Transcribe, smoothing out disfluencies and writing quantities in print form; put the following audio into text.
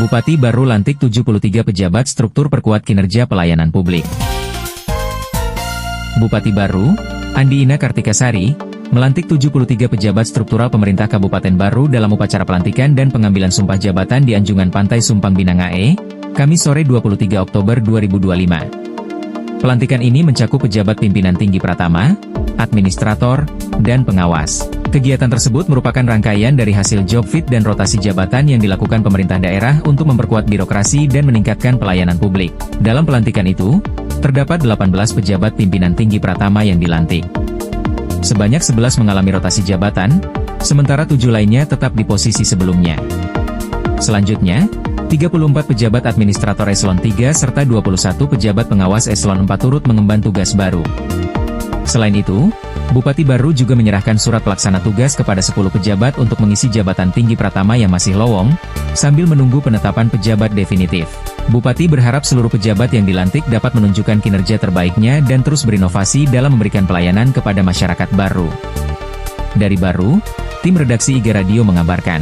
Bupati baru lantik 73 pejabat struktur perkuat kinerja pelayanan publik. Bupati baru, Andi Ina Kartikasari, melantik 73 pejabat struktural pemerintah Kabupaten Baru dalam upacara pelantikan dan pengambilan sumpah jabatan di Anjungan Pantai Sumpang Binangae, Kamis sore 23 Oktober 2025. Pelantikan ini mencakup pejabat pimpinan tinggi pratama, administrator, dan pengawas. Kegiatan tersebut merupakan rangkaian dari hasil job fit dan rotasi jabatan yang dilakukan pemerintah daerah untuk memperkuat birokrasi dan meningkatkan pelayanan publik. Dalam pelantikan itu, terdapat 18 pejabat pimpinan tinggi pratama yang dilantik. Sebanyak 11 mengalami rotasi jabatan, sementara 7 lainnya tetap di posisi sebelumnya. Selanjutnya, 34 pejabat administrator eselon 3 serta 21 pejabat pengawas eselon 4 turut mengemban tugas baru. Selain itu, Bupati baru juga menyerahkan surat pelaksana tugas kepada 10 pejabat untuk mengisi jabatan tinggi pratama yang masih lowong, sambil menunggu penetapan pejabat definitif. Bupati berharap seluruh pejabat yang dilantik dapat menunjukkan kinerja terbaiknya dan terus berinovasi dalam memberikan pelayanan kepada masyarakat Baru. Dari Baru, tim redaksi IGA Radio mengabarkan.